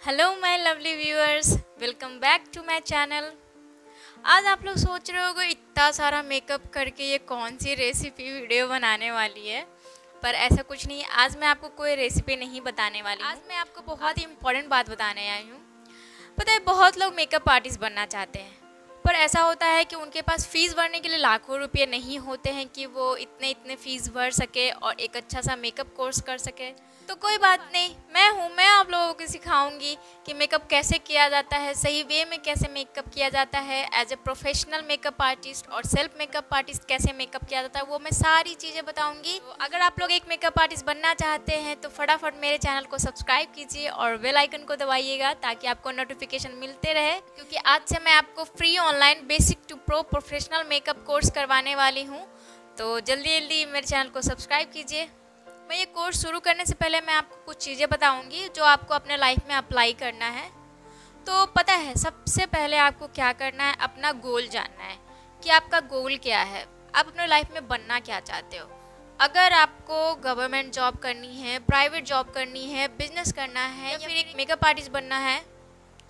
Hello my lovely viewers, welcome back to my channel. आज आप लोग सोच रहे होगे इतना सारा मेकअप करके ये कौन सी रेसिपी वीडियो बनाने वाली है, पर ऐसा कुछ नहीं है। आज मैं आपको कोई रेसिपी नहीं बताने वाली। आज मैं आपको बहुत ही इम्पोर्टेंट बात बताने आई हूँ। पता है, बहुत लोग मेकअप आर्टिस्ट बनना चाहते हैं, पर ऐसा होता है कि उनके पास फ़ीस भरने के लिए लाखों रुपये नहीं होते हैं कि वो इतने फ़ीस भर सके और एक अच्छा सा मेकअप कोर्स कर सके। तो कोई बात नहीं, मैं आप लोगों को सिखाऊंगी कि मेकअप कैसे किया जाता है, सही वे में कैसे मेकअप किया जाता है, as a professional makeup artist और सेल्फ मेकअप आर्टिस्ट कैसे मेकअप किया जाता है, वो मैं सारी चीज़ें बताऊंगी। तो अगर आप लोग एक मेकअप आर्टिस्ट बनना चाहते हैं तो फटाफट मेरे चैनल को सब्सक्राइब कीजिए और बेल आइकन को दबाइएगा ताकि आपको नोटिफिकेशन मिलते रहे, क्योंकि आज से मैं आपको free online basic to pro professional makeup course करवाने वाली हूँ। तो जल्दी जल्दी मेरे चैनल को सब्सक्राइब कीजिए। मैं ये कोर्स शुरू करने से पहले मैं आपको कुछ चीज़ें बताऊंगी जो आपको अपने लाइफ में अप्लाई करना है। तो पता है, सबसे पहले आपको क्या करना है, अपना गोल जानना है कि आपका गोल क्या है, आप अपने लाइफ में बनना क्या चाहते हो। अगर आपको गवर्नमेंट जॉब करनी है, प्राइवेट जॉब करनी है, बिजनेस करना है या फिर एक मेकअप आर्टिस्ट बनना है,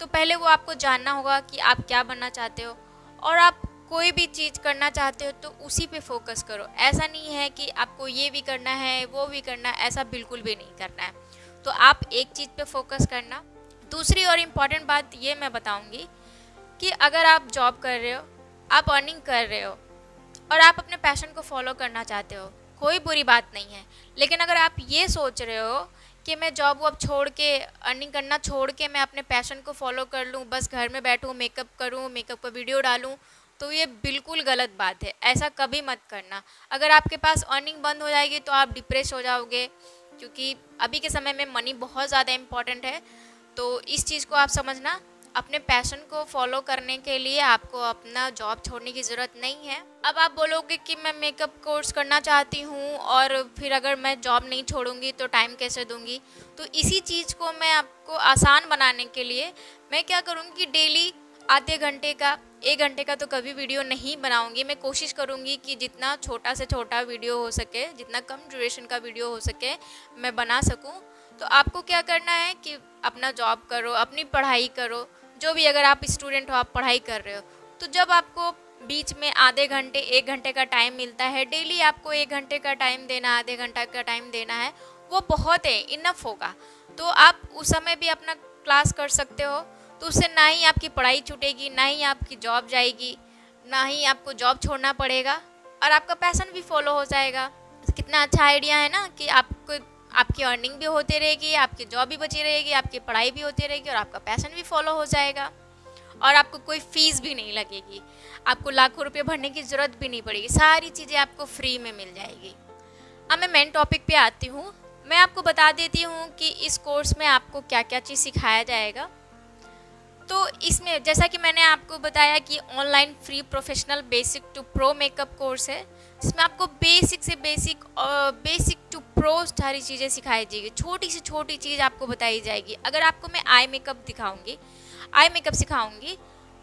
तो पहले वो आपको जानना होगा कि आप क्या बनना चाहते हो। और आप कोई भी चीज़ करना चाहते हो तो उसी पे फोकस करो। ऐसा नहीं है कि आपको ये भी करना है वो भी करना है, ऐसा बिल्कुल भी नहीं करना है। तो आप एक चीज़ पे फोकस करना। दूसरी और इम्पॉर्टेंट बात ये मैं बताऊंगी कि अगर आप जॉब कर रहे हो, आप अर्निंग कर रहे हो और आप अपने पैशन को फॉलो करना चाहते हो, कोई बुरी बात नहीं है। लेकिन अगर आप ये सोच रहे हो कि मैं जॉब वॉब छोड़ के, अर्निंग करना छोड़ के मैं अपने पैशन को फॉलो कर लूँ, बस घर में बैठूँ, मेकअप करूँ, मेकअप का वीडियो डालूँ, तो ये बिल्कुल गलत बात है। ऐसा कभी मत करना। अगर आपके पास अर्निंग बंद हो जाएगी तो आप डिप्रेस हो जाओगे, क्योंकि अभी के समय में मनी बहुत ज़्यादा इम्पॉर्टेंट है। तो इस चीज़ को आप समझना। अपने पैशन को फॉलो करने के लिए आपको अपना जॉब छोड़ने की ज़रूरत नहीं है। अब आप बोलोगे कि मैं मेकअप कोर्स करना चाहती हूँ और फिर अगर मैं जॉब नहीं छोड़ूंगी तो टाइम कैसे दूंगी। तो इसी चीज़ को मैं आपको आसान बनाने के लिए मैं क्या करूँगी, डेली आधे घंटे का, 1 घंटे का तो कभी वीडियो नहीं बनाऊंगी। मैं कोशिश करूंगी कि जितना छोटा से छोटा वीडियो हो सके, जितना कम ड्यूरेशन का वीडियो हो सके, मैं बना सकूं। तो आपको क्या करना है कि अपना जॉब करो, अपनी पढ़ाई करो, जो भी, अगर आप स्टूडेंट हो, आप पढ़ाई कर रहे हो, तो जब आपको बीच में आधे घंटे 1 घंटे का टाइम मिलता है, डेली आपको 1 घंटे का टाइम देना, आधे घंटा का टाइम देना है, वो बहुत है, इनफ होगा। तो आप उस समय भी अपना क्लास कर सकते हो। तो उससे ना ही आपकी पढ़ाई छूटेगी, ना ही आपकी जॉब जाएगी, ना ही आपको जॉब छोड़ना पड़ेगा और आपका पैशन भी फॉलो हो जाएगा। कितना अच्छा आइडिया है ना कि आपको, आपकी अर्निंग भी होती रहेगी, आपकी जॉब भी बची रहेगी, आपकी पढ़ाई भी होती रहेगी और आपका पैशन भी फॉलो हो जाएगा और आपको कोई फ़ीस भी नहीं लगेगी। आपको लाखों रुपये भरने की ज़रूरत भी नहीं पड़ेगी, सारी चीज़ें आपको फ्री में मिल जाएगी। अब मैं मेन टॉपिक पे आती हूँ। मैं आपको बता देती हूँ कि इस कोर्स में आपको क्या क्या चीज़ सिखाया जाएगा। तो इसमें, जैसा कि मैंने आपको बताया कि online free professional basic to pro makeup course है, जिसमें आपको बेसिक से बेसिक और बेसिक टू प्रो सारी चीज़ें सिखाई जाएगी। छोटी से छोटी चीज़ आपको बताई जाएगी। अगर आपको मैं आई मेकअप सिखाऊंगी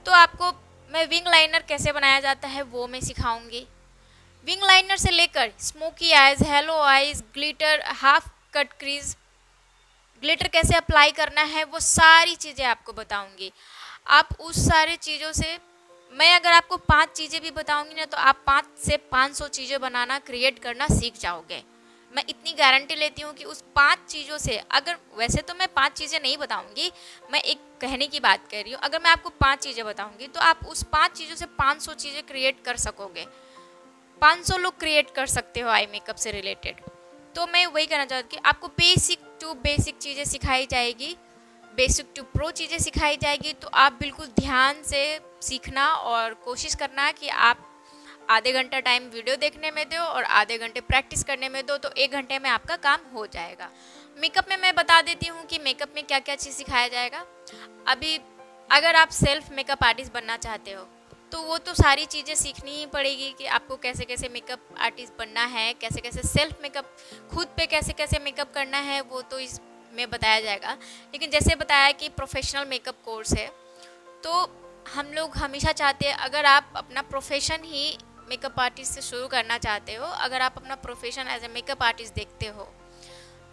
तो आपको मैं विंग लाइनर कैसे बनाया जाता है वो मैं सिखाऊंगी। विंग लाइनर से लेकर smoky eyes, hello eyes, glitter, half cut crease, glitter कैसे अप्लाई करना है, वो सारी चीज़ें आपको बताऊंगी। आप उस सारी चीज़ों से, मैं अगर आपको 5 चीज़ें भी बताऊंगी ना, तो आप 5 से 500 चीज़ें बनाना, क्रिएट करना सीख जाओगे। मैं इतनी गारंटी लेती हूँ कि उस 5 चीज़ों से, अगर, वैसे तो मैं 5 चीज़ें नहीं बताऊंगी, मैं एक कहने की बात कर रही हूँ, अगर मैं आपको 5 चीज़ें बताऊंगी तो आप उस 5 चीज़ों से 500 चीज़ें क्रिएट कर सकोगे। 500 लोग क्रिएट कर सकते हो आई मेकअप से रिलेटेड। तो मैं वही कहना चाहती हूँ कि आपको बेसिक टू बेसिक चीज़ें सिखाई जाएगी, बेसिक टू प्रो चीज़ें सिखाई जाएगी। तो आप बिल्कुल ध्यान से सीखना और कोशिश करना कि आप आधे घंटा टाइम वीडियो देखने में दो और आधे घंटे प्रैक्टिस करने में दो, तो 1 घंटे में आपका काम हो जाएगा। मेकअप में मैं बता देती हूँ कि मेकअप में क्या क्या चीज़ सिखाया जाएगा। अभी अगर आप सेल्फ मेकअप आर्टिस्ट बनना चाहते हो तो वो तो सारी चीज़ें सीखनी ही पड़ेगी कि आपको कैसे कैसे मेकअप आर्टिस्ट बनना है, कैसे कैसे सेल्फ मेकअप, खुद पे कैसे कैसे मेकअप करना है, वो तो इसमें बताया जाएगा। लेकिन जैसे बताया कि प्रोफेशनल मेकअप कोर्स है, तो हम लोग हमेशा चाहते हैं, अगर आप अपना प्रोफेशन ही मेकअप आर्टिस्ट से शुरू करना चाहते हो, अगर आप अपना profession as a makeup artist देखते हो,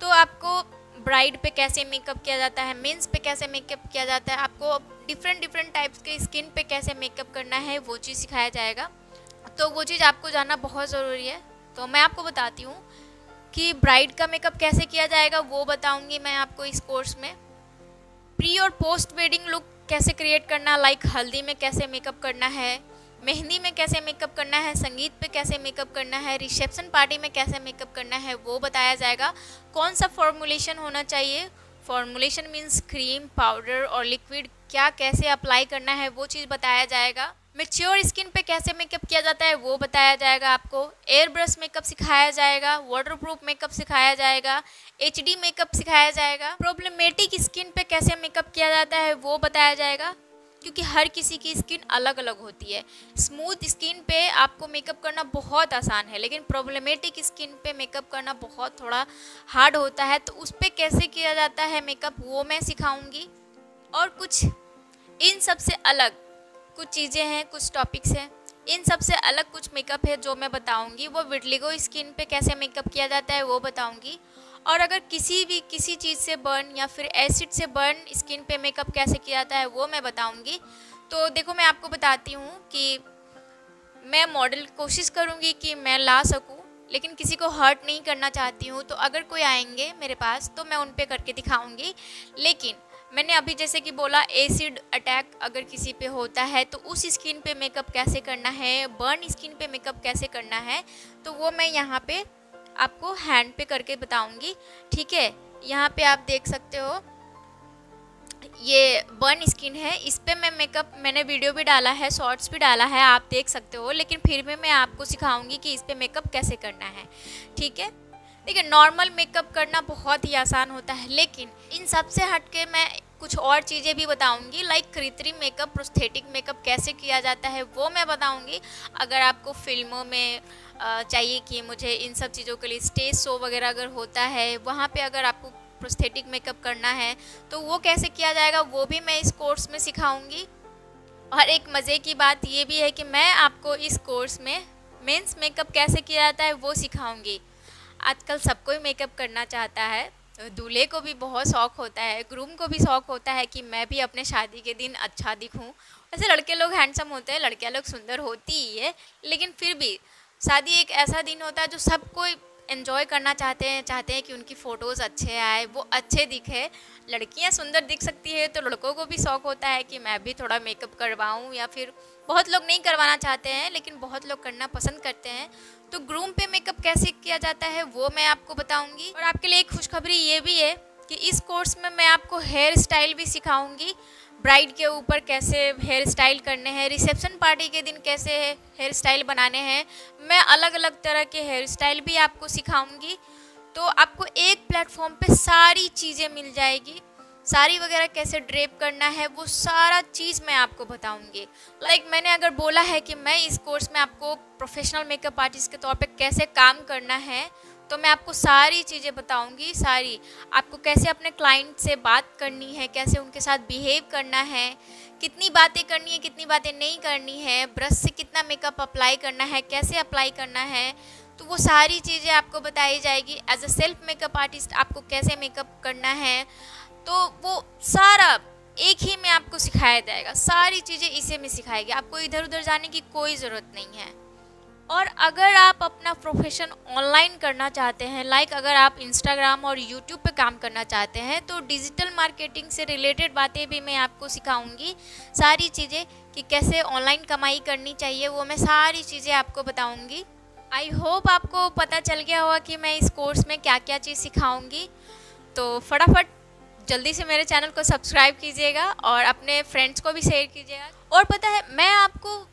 तो आपको ब्राइड पे कैसे मेकअप किया जाता है, मेंस पे कैसे मेकअप किया जाता है, आपको डिफरेंट टाइप्स के स्किन पे कैसे मेकअप करना है वो चीज़ सिखाया जाएगा। तो वो चीज़ आपको जानना बहुत ज़रूरी है। तो मैं आपको बताती हूँ कि ब्राइड का मेकअप कैसे किया जाएगा, वो बताऊँगी मैं आपको इस कोर्स में। प्री और पोस्ट वेडिंग लुक कैसे क्रिएट करना, लाइक हल्दी में कैसे मेकअप करना है, मेहंदी में कैसे मेकअप करना है, संगीत पे कैसे मेकअप करना है, रिसेप्शन पार्टी में कैसे मेकअप करना है वो बताया जाएगा। कौन सा फॉर्मुलेशन होना चाहिए, फॉर्मुलेशन मीन्स क्रीम, पाउडर और लिक्विड, क्या कैसे अप्लाई करना है वो चीज़ बताया जाएगा। मैच्योर स्किन पे कैसे मेकअप किया जाता है वो बताया जाएगा आपको। एयर ब्रश मेकअप सिखाया जाएगा, वाटरप्रूफ मेकअप सिखाया जाएगा, एचडी मेकअप सिखाया जाएगा। प्रॉब्लमेटिक स्किन पे कैसे मेकअप किया जाता है वो बताया जाएगा, क्योंकि हर किसी की स्किन अलग अलग होती है। स्मूथ स्किन पे आपको मेकअप करना बहुत आसान है, लेकिन प्रॉब्लमेटिक स्किन पे मेकअप करना बहुत थोड़ा हार्ड होता है। तो उस पर कैसे किया जाता है मेकअप वो मैं सिखाऊंगी। और कुछ इन सब से अलग कुछ चीज़ें हैं, कुछ टॉपिक्स हैं, इन सब से अलग कुछ मेकअप है जो मैं बताऊंगी। वो विटलिगो स्किन पे कैसे मेकअप किया जाता है वो बताऊंगी। और अगर किसी चीज़ से बर्न या फिर एसिड से बर्न स्किन पे मेकअप कैसे किया जाता है वो मैं बताऊंगी। तो देखो मैं आपको बताती हूँ कि मैं मॉडल कोशिश करूँगी कि मैं ला सकूँ, लेकिन किसी को हर्ट नहीं करना चाहती हूँ। तो अगर कोई आएंगे मेरे पास तो मैं उन पे करके दिखाऊँगी। लेकिन मैंने अभी जैसे कि बोला, एसिड अटैक अगर किसी पे होता है तो उस स्किन पे मेकअप कैसे करना है, बर्न स्किन पे मेकअप कैसे करना है, तो वो मैं यहाँ पे आपको हैंड पे करके बताऊंगी। ठीक है, यहाँ पे आप देख सकते हो ये बर्न स्किन है, इस पे मैं मेकअप मैंने वीडियो भी डाला है, शॉर्ट्स भी डाला है, आप देख सकते हो। लेकिन फिर भी मैं आपको सिखाऊंगी कि इस पे मेकअप कैसे करना है। ठीक है, देखिए नॉर्मल मेकअप करना बहुत ही आसान होता है, लेकिन इन सब से हट के मैं कुछ और चीज़ें भी बताऊंगी, लाइक कृत्रिम मेकअप, प्रोस्थेटिक मेकअप कैसे किया जाता है वो मैं बताऊंगी। अगर आपको फिल्मों में चाहिए कि मुझे इन सब चीज़ों के लिए स्टेज शो वगैरह अगर होता है, वहाँ पे अगर आपको प्रोस्थेटिक मेकअप करना है तो वो कैसे किया जाएगा वो भी मैं इस कोर्स में सिखाऊंगी। और एक मज़े की बात ये भी है कि मैं आपको इस कोर्स में मेंस मेकअप कैसे किया जाता है वो सिखाऊंगी। आजकल सबको ही मेकअप करना चाहता है, दूल्हे को भी बहुत शौक़ होता है, ग्रूम को भी शौक़ होता है कि मैं भी अपने शादी के दिन अच्छा दिखूं। वैसे लड़के लोग हैंडसम होते हैं, लड़कियां लोग सुंदर होती ही है, लेकिन फिर भी शादी एक ऐसा दिन होता है जो सबको एंजॉय करना चाहते हैं कि उनकी फ़ोटोज़ अच्छे आए, वो अच्छे दिखे। लड़कियां सुंदर दिख सकती है तो लड़कों को भी शौक़ होता है कि मैं भी थोड़ा मेकअप करवाऊँ, या फिर बहुत लोग नहीं करवाना चाहते हैं लेकिन बहुत लोग करना पसंद करते हैं। तो ग्रूम पे मेकअप कैसे किया जाता है वो मैं आपको बताऊंगी। और आपके लिए एक खुशखबरी ये भी है कि इस कोर्स में मैं आपको हेयर स्टाइल भी सिखाऊंगी। ब्राइड के ऊपर कैसे हेयर स्टाइल करने हैं, रिसेप्शन पार्टी के दिन कैसे हेयर स्टाइल बनाने हैं, मैं अलग अलग तरह के हेयर स्टाइल भी आपको सिखाऊंगी। तो आपको एक प्लेटफॉर्म पे सारी चीज़ें मिल जाएगी, साड़ी वगैरह कैसे ड्रेप करना है वो सारा चीज़ मैं आपको बताऊंगी। लाइक मैंने अगर बोला है कि मैं इस कोर्स में आपको प्रोफेशनल मेकअप आर्टिस्ट के तौर पे कैसे काम करना है, तो मैं आपको सारी चीज़ें बताऊंगी। सारी आपको कैसे अपने क्लाइंट से बात करनी है, कैसे उनके साथ बिहेव करना है, कितनी बातें करनी है, कितनी बातें नहीं करनी है, ब्रश से कितना मेकअप अप्लाई करना है, कैसे अप्लाई करना है, तो वो सारी चीज़ें आपको बताई जाएगी। As a self makeup artist आपको कैसे मेकअप करना है, तो वो सारा एक ही में आपको सिखाया जाएगा। सारी चीज़ें इसे में सिखाएगी, आपको इधर उधर जाने की कोई ज़रूरत नहीं है। और अगर आप अपना प्रोफेशन ऑनलाइन करना चाहते हैं, लाइक अगर आप इंस्टाग्राम और यूट्यूब पे काम करना चाहते हैं, तो डिजिटल मार्केटिंग से रिलेटेड बातें भी मैं आपको सिखाऊंगी। सारी चीज़ें कि कैसे ऑनलाइन कमाई करनी चाहिए वो मैं सारी चीज़ें आपको बताऊंगी। आई होप आपको पता चल गया होगा कि मैं इस कोर्स में क्या क्या चीज़ सिखाऊंगी। तो फटाफट जल्दी से मेरे चैनल को सब्सक्राइब कीजिएगा और अपने फ्रेंड्स को भी शेयर कीजिएगा। और पता है मैं आपको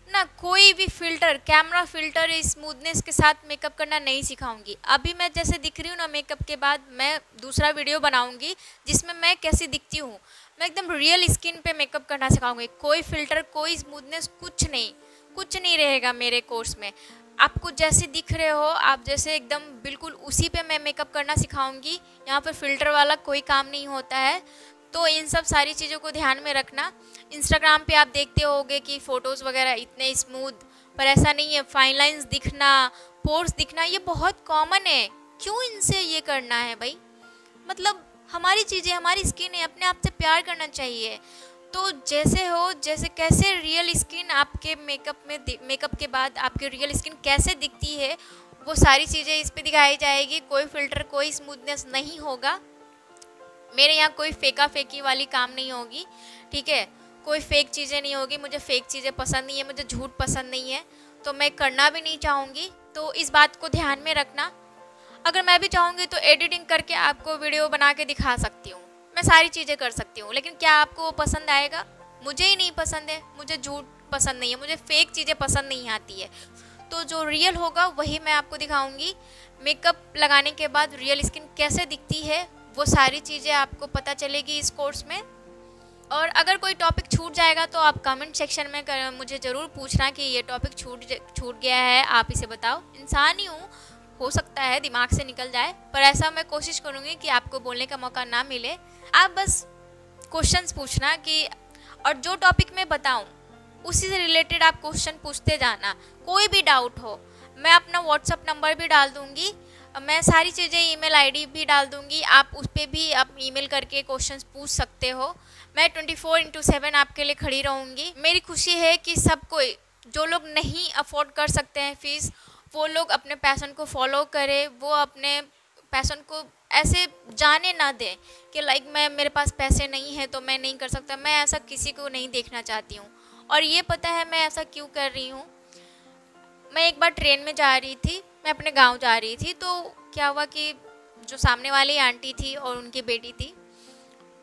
ना कोई भी फ़िल्टर, कैमरा फ़िल्टर, स्मूथनेस के साथ मेकअप करना नहीं सिखाऊंगी। अभी मैं जैसे दिख रही हूँ ना, मेकअप के बाद मैं दूसरा वीडियो बनाऊंगी जिसमें मैं कैसी दिखती हूँ, मैं एकदम रियल स्किन पे मेकअप करना सिखाऊंगी। कोई फ़िल्टर, कोई स्मूथनेस, कुछ नहीं रहेगा मेरे कोर्स में। आपको जैसे दिख रहे हो, आप जैसे एकदम बिल्कुल उसी पे मैं मेकअप करना सिखाऊंगी। यहाँ पर फ़िल्टर वाला कोई काम नहीं होता है। तो इन सब सारी चीज़ों को ध्यान में रखना। इंस्टाग्राम पे आप देखते होगे कि फ़ोटोज़ वगैरह इतने स्मूथ, पर ऐसा नहीं है। फाइन लाइंस दिखना, पोर्स दिखना, ये बहुत कॉमन है। क्यों इनसे ये करना है भाई? मतलब हमारी चीज़ें, हमारी स्किन है, अपने आप से प्यार करना चाहिए। तो जैसे हो, जैसे कैसे रियल स्किन आपके मेकअप के बाद आपकी रियल स्किन कैसे दिखती है, वो सारी चीज़ें इस पे दिखाई जाएगी। कोई फ़िल्टर, कोई स्मूथनेस नहीं होगा। मेरे यहाँ कोई फेका फेकी वाली काम नहीं होगी, ठीक है। कोई फेक चीज़ें नहीं होगी। मुझे फेक चीज़ें पसंद नहीं है, मुझे झूठ पसंद नहीं है, तो मैं करना भी नहीं चाहूँगी। तो इस बात को ध्यान में रखना। अगर मैं भी चाहूँगी तो एडिटिंग करके आपको वीडियो बना के दिखा सकती हूँ, मैं सारी चीज़ें कर सकती हूँ। लेकिन क्या आपको वो पसंद आएगा? मुझे ही नहीं पसंद है। मुझे झूठ पसंद नहीं है, मुझे फेक चीज़ें पसंद नहीं आती है। तो जो रियल होगा वही मैं आपको दिखाऊंगी। मेकअप लगाने के बाद रियल स्किन कैसे दिखती है, वो सारी चीज़ें आपको पता चलेगी इस कोर्स में। और अगर कोई टॉपिक छूट जाएगा तो आप कमेंट सेक्शन में मुझे ज़रूर पूछना कि ये टॉपिक छूट गया है, आप इसे बताओ। इंसान ही हूँ, हो सकता है दिमाग से निकल जाए, पर ऐसा मैं कोशिश करूँगी कि आपको बोलने का मौका ना मिले। आप बस क्वेश्चंस पूछना कि, और जो टॉपिक मैं बताऊँ उसी से रिलेटेड आप क्वेश्चन पूछते जाना। कोई भी डाउट हो, मैं अपना व्हाट्सअप नंबर भी डाल दूँगी, मैं सारी चीज़ें ईमेल आईडी भी डाल दूँगी, आप उस पर भी आप ईमेल करके क्वेश्चंस पूछ सकते हो। मैं 24/7 आपके लिए खड़ी रहूँगी। मेरी खुशी है कि सब कोई, जो लोग नहीं अफोर्ड कर सकते हैं फ़ीस, वो लोग अपने पैशन को फॉलो करें। वो अपने पैशन को ऐसे जाने ना दें कि लाइक मेरे पास पैसे नहीं है तो मैं नहीं कर सकता। मैं ऐसा किसी को नहीं देखना चाहती हूँ। और ये पता है मैं ऐसा क्यों कर रही हूँ। मैं एक बार ट्रेन में जा रही थी, मैं अपने गांव जा रही थी, तो क्या हुआ कि जो सामने वाली आंटी थी और उनकी बेटी थी,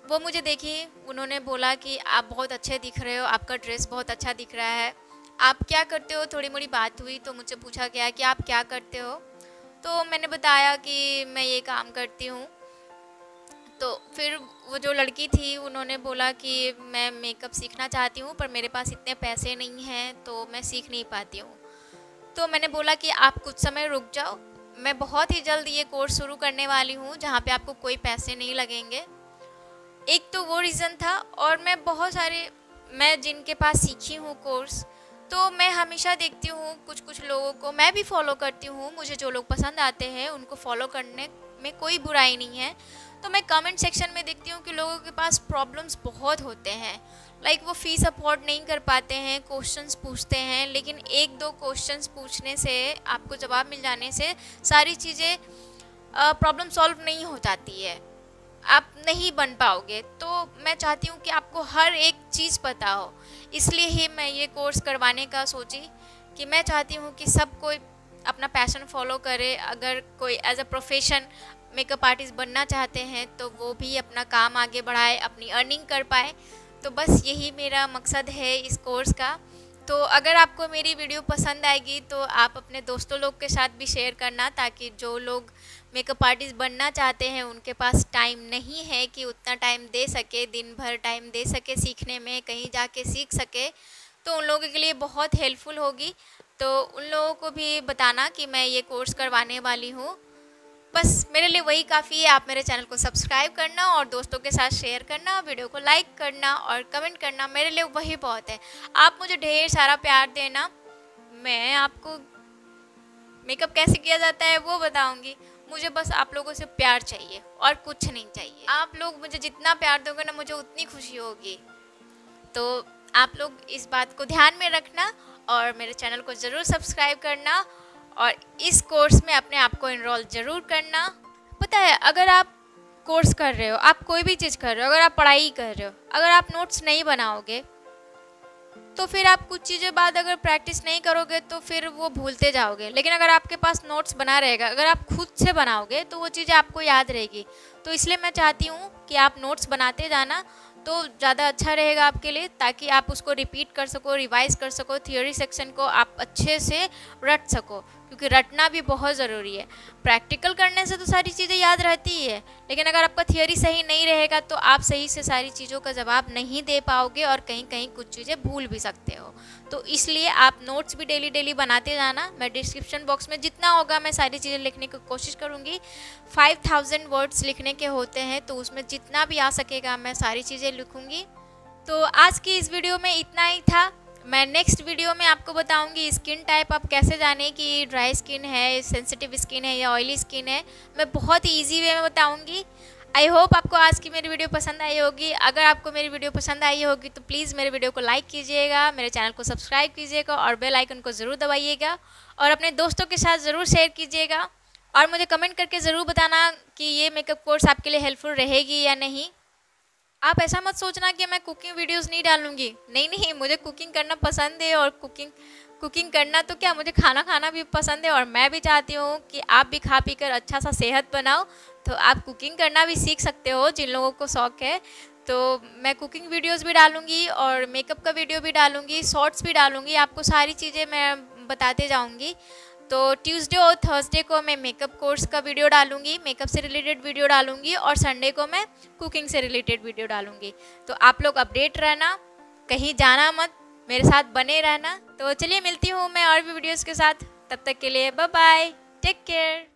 वो मुझे देखी। उन्होंने बोला कि आप बहुत अच्छे दिख रहे हो, आपका ड्रेस बहुत अच्छा दिख रहा है, आप क्या करते हो। थोड़ी मोड़ी बात हुई तो मुझसे पूछा गया कि आप क्या करते हो, तो मैंने बताया कि मैं ये काम करती हूँ। तो फिर वो जो लड़की थी उन्होंने बोला कि मैं मेकअप सीखना चाहती हूँ पर मेरे पास इतने पैसे नहीं हैं तो मैं सीख नहीं पाती हूँ। तो मैंने बोला कि आप कुछ समय रुक जाओ, मैं बहुत ही जल्द ये कोर्स शुरू करने वाली हूँ जहाँ पे आपको कोई पैसे नहीं लगेंगे। एक तो वो रीज़न था, और मैं जिनके पास सीखी हूँ कोर्स, तो मैं हमेशा देखती हूँ कुछ लोगों को मैं भी फॉलो करती हूँ। मुझे जो लोग पसंद आते हैं उनको फॉलो करने में कोई बुराई नहीं है। तो मैं कमेंट सेक्शन में देखती हूँ कि लोगों के पास प्रॉब्लम्स बहुत होते हैं, लाइक वो फ़ीस अफोर्ड नहीं कर पाते हैं, क्वेश्चंस पूछते हैं, लेकिन एक दो क्वेश्चंस पूछने से, आपको जवाब मिल जाने से सारी चीज़ें प्रॉब्लम सॉल्व नहीं हो जाती है, आप नहीं बन पाओगे। तो मैं चाहती हूँ कि आपको हर एक चीज़ पता हो, इसलिए ही मैं ये कोर्स करवाने का सोची कि मैं चाहती हूँ कि सब कोई अपना पैशन फॉलो करे। अगर कोई as a profession makeup artist बनना चाहते हैं तो वो भी अपना काम आगे बढ़ाए, अपनी अर्निंग कर पाए। तो बस यही मेरा मकसद है इस कोर्स का। तो अगर आपको मेरी वीडियो पसंद आएगी तो आप अपने दोस्तों लोग के साथ भी शेयर करना, ताकि जो लोग मेकअप आर्टिस्ट बनना चाहते हैं उनके पास टाइम नहीं है कि उतना टाइम दे सके, दिन भर टाइम दे सके सीखने में, कहीं जाके सीख सके, तो उन लोगों के लिए बहुत हेल्पफुल होगी। तो उन लोगों को भी बताना कि मैं ये कोर्स करवाने वाली हूँ। बस मेरे लिए वही काफ़ी है। आप मेरे चैनल को सब्सक्राइब करना और दोस्तों के साथ शेयर करना, वीडियो को लाइक करना और कमेंट करना, मेरे लिए वही बहुत है। आप मुझे ढेर सारा प्यार देना, मैं आपको मेकअप कैसे किया जाता है वो बताऊंगी। मुझे बस आप लोगों से प्यार चाहिए और कुछ नहीं चाहिए। आप लोग मुझे जितना प्यार दोगे ना, मुझे उतनी खुशी होगी। तो आप लोग इस बात को ध्यान में रखना और मेरे चैनल को ज़रूर सब्सक्राइब करना और इस कोर्स में अपने आप को इनरोल ज़रूर करना। पता है, अगर आप कोर्स कर रहे हो, आप कोई भी चीज़ कर रहे हो, अगर आप पढ़ाई कर रहे हो, अगर आप नोट्स नहीं बनाओगे तो फिर आप कुछ चीज़ें बाद अगर प्रैक्टिस नहीं करोगे तो फिर वो भूलते जाओगे। लेकिन अगर आपके पास नोट्स बना रहेगा, अगर आप खुद से बनाओगे तो वो चीज़ें आपको याद रहेगी। तो इसलिए मैं चाहती हूँ कि आप नोट्स बनाते जाना, तो ज़्यादा अच्छा रहेगा आपके लिए, ताकि आप उसको रिपीट कर सको, रिवाइज़ कर सको, थियोरी सेक्शन को आप अच्छे से रट सको, क्योंकि रटना भी बहुत ज़रूरी है। प्रैक्टिकल करने से तो सारी चीज़ें याद रहती ही है, लेकिन अगर आपका थियोरी सही नहीं रहेगा तो आप सही से सारी चीज़ों का जवाब नहीं दे पाओगे और कहीं कहीं कुछ चीज़ें भूल भी सकते हो। तो इसलिए आप नोट्स भी डेली बनाते जाना। मैं डिस्क्रिप्शन बॉक्स में जितना होगा मैं सारी चीज़ें लिखने की कोशिश करूँगी। 5000 वर्ड्स लिखने के होते हैं, तो उसमें जितना भी आ सकेगा मैं सारी चीज़ें लिखूँगी। तो आज की इस वीडियो में इतना ही था। मैं नेक्स्ट वीडियो में आपको बताऊंगी स्किन टाइप आप कैसे जाने कि ड्राई स्किन है, सेंसिटिव स्किन है या ऑयली स्किन है। मैं बहुत ही ईजी वे में बताऊंगी। आई होप आपको आज की मेरी वीडियो पसंद आई होगी। अगर आपको मेरी वीडियो पसंद आई होगी तो प्लीज़ मेरे वीडियो को लाइक कीजिएगा, मेरे चैनल को सब्सक्राइब कीजिएगा और बेल आइकन को ज़रूर दबाइएगा और अपने दोस्तों के साथ ज़रूर शेयर कीजिएगा और मुझे कमेंट करके ज़रूर बताना कि ये मेकअप कोर्स आपके लिए हेल्पफुल रहेगी या नहीं। आप ऐसा मत सोचना कि मैं कुकिंग वीडियोस नहीं डालूंगी, नहीं, मुझे कुकिंग करना पसंद है और कुकिंग करना तो क्या, मुझे खाना खाना भी पसंद है और मैं भी चाहती हूँ कि आप भी खा पी कर अच्छा सा सेहत बनाओ। तो आप कुकिंग करना भी सीख सकते हो जिन लोगों को शौक़ है। तो मैं कुकिंग वीडियोस भी डालूँगी और मेकअप का वीडियो भी डालूँगी, शॉर्ट्स भी डालूँगी, आपको सारी चीज़ें मैं बताते जाऊँगी। तो ट्यूसडे और थर्सडे को मैं मेकअप कोर्स का वीडियो डालूँगी, मेकअप से रिलेटेड वीडियो डालूँगी और संडे को मैं कुकिंग से रिलेटेड वीडियो डालूँगी। तो आप लोग अपडेट रहना, कहीं जाना मत, मेरे साथ बने रहना। तो चलिए मिलती हूँ मैं और भी वीडियोस के साथ, तब तक के लिए बाय बाय, टेक केयर।